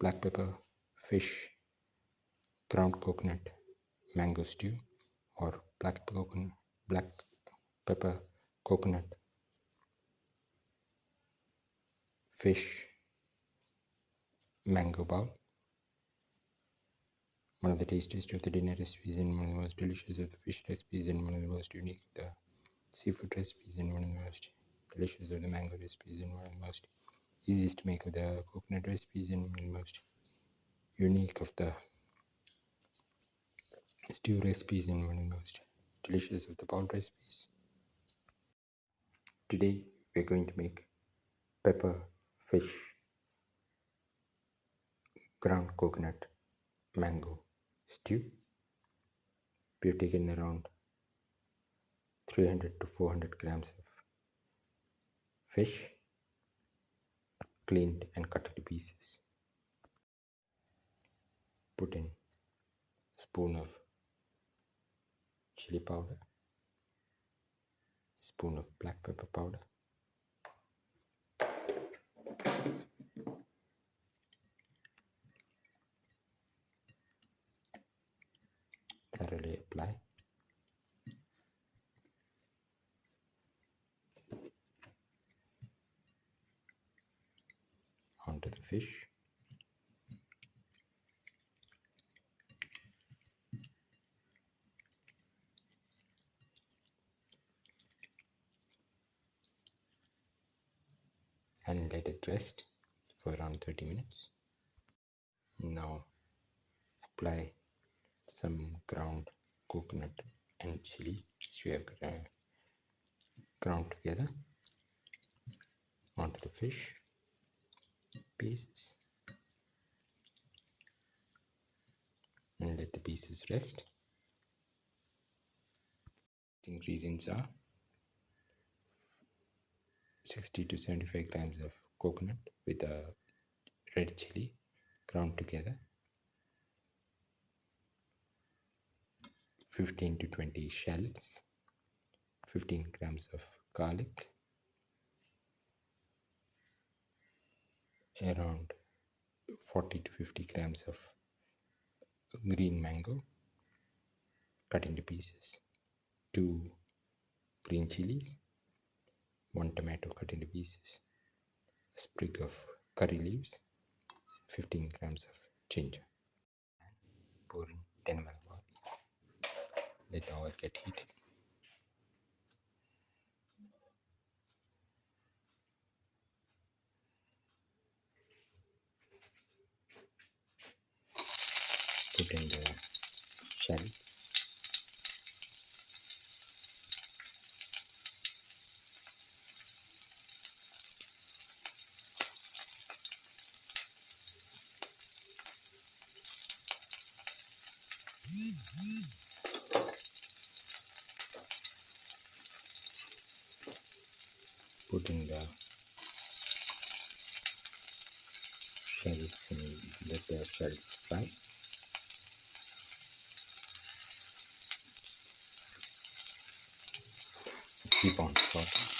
black pepper, fish, ground coconut, mango stew, or black pepper, coconut, fish, mango bowl. One of the tastiest of the dinner recipes and one of the most delicious of the fish recipes and one of the most unique of the seafood recipes and one of the most delicious of the mango recipes and one of the most easiest to make of the coconut recipes and one of the most unique of the stew recipes and one of the most delicious of the bowl recipes. Today we're going to make pepper fish ground coconut mango stew. We've taken around 300 to 400 grams of fish, cleaned and cut into pieces. Put in a spoon of chili powder, a spoon of black pepper powder, thoroughly apply. Onto the fish. And let it rest for around 30 minutes. Now apply some ground coconut and chili which we have ground together onto the fish pieces and let the pieces rest. The ingredients are 60 to 75 grams of coconut with a red chili ground together, 15 to 20 shallots, 15 grams of garlic, around 40 to 50 grams of green mango cut into pieces, 2 green chilies, 1 tomato cut into pieces, a sprig of curry leaves, 15 grams of ginger. Pour in 10 ml oil. Let the oil get heated. Put in the shallots. Put in the shallots and let the shallots fry. Keep on sauteing.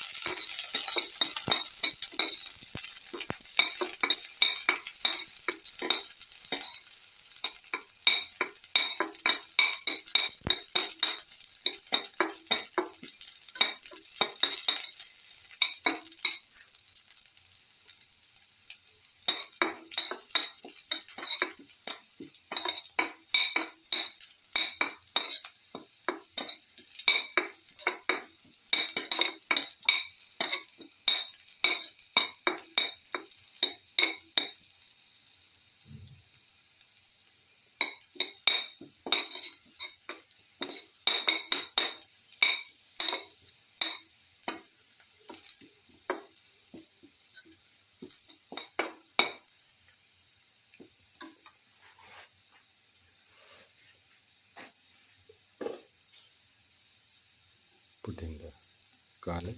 Put in the garlic,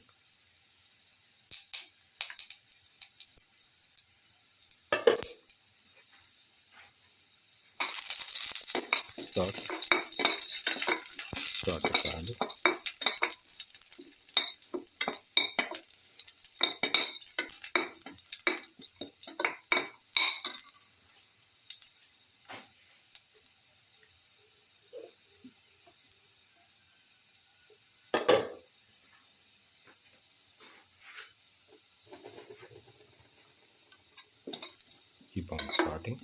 saute the garlic, Keep on starting.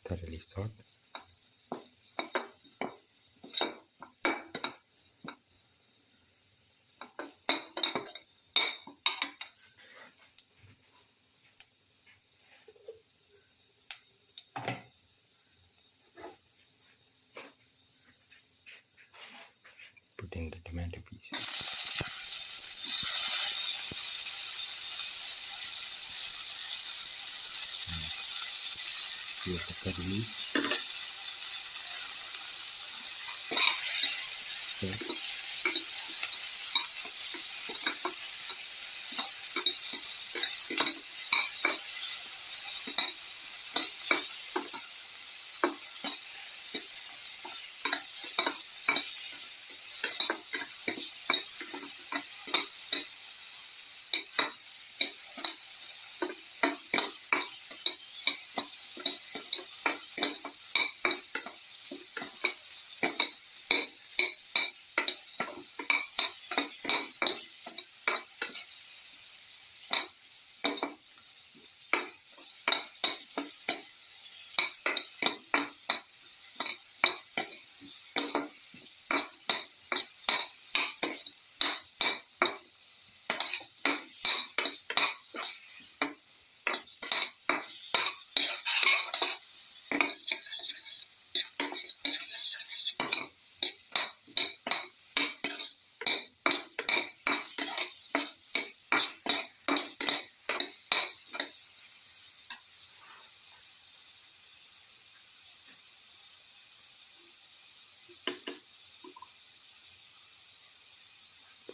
Thoroughly salt. Put in the tomato pieces. Here's the curry leaves. Okay.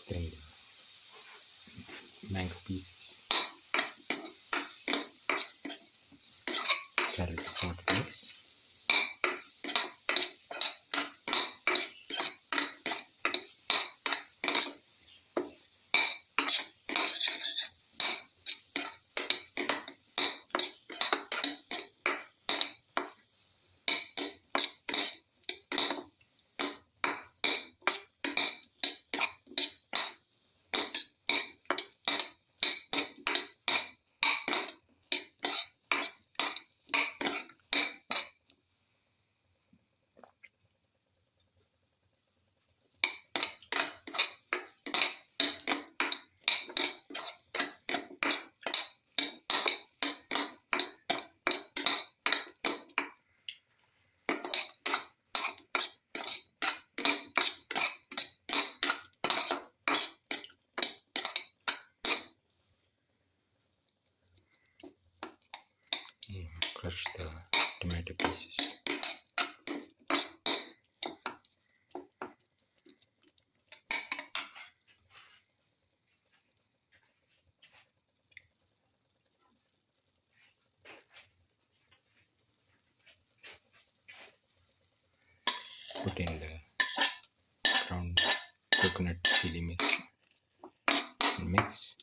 Then mango pieces. Carrot salt flakes. Crush the tomato pieces. Put in the ground coconut chili mix. Mix.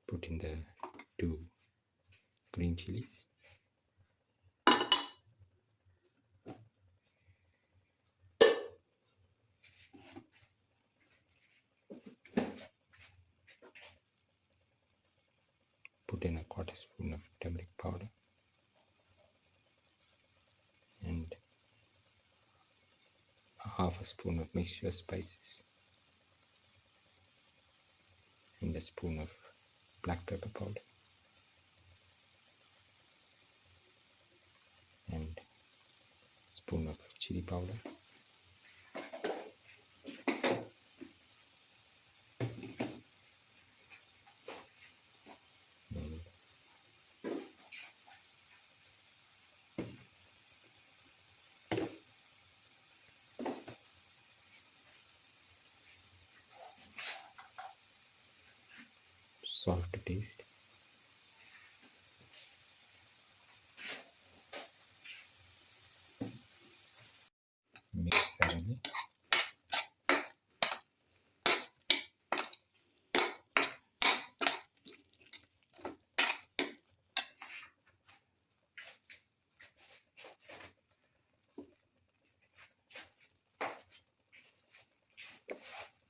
Put in the 2 green chilies. Put in a quarter spoon of turmeric powder and half a spoon of mixture spices and a spoon of black pepper powder and a spoon of chili powder and salt to taste. Mix thoroughly.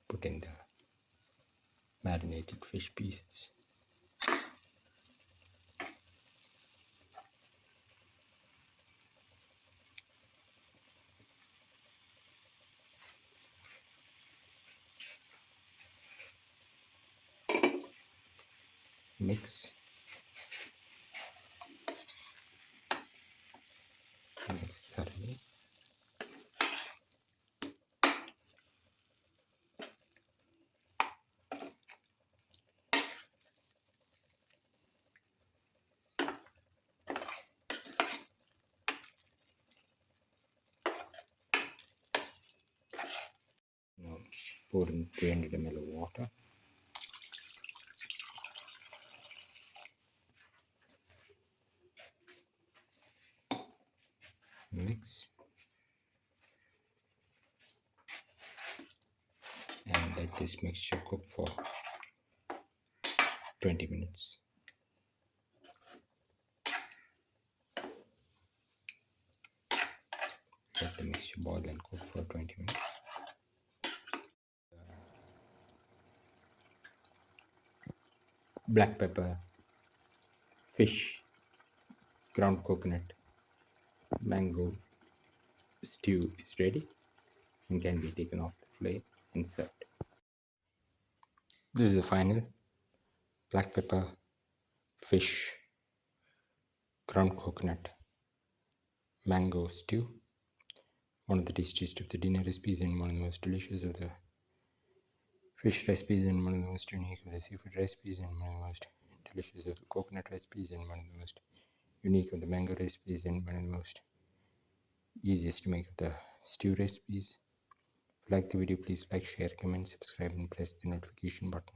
Put in the marinated fish pieces. Mix. Mix thoroughly. Now pour in 300 ml of water. Mix and let this mixture cook for 20 minutes. Let the mixture boil and cook for 20 minutes. Black pepper, fish, ground coconut, mango stew is ready and can be taken off the flame and served. This is the final black pepper, fish, ground coconut, mango stew. One of the tastiest of the dinner recipes and one of the most delicious of the fish recipes and one of the most unique of the seafood recipes and one of the most delicious of the coconut recipes and one of the most unique of the mango recipes and one of the most easiest to make of the stew recipes. If you like the video, please like, share, comment, subscribe and press the notification button.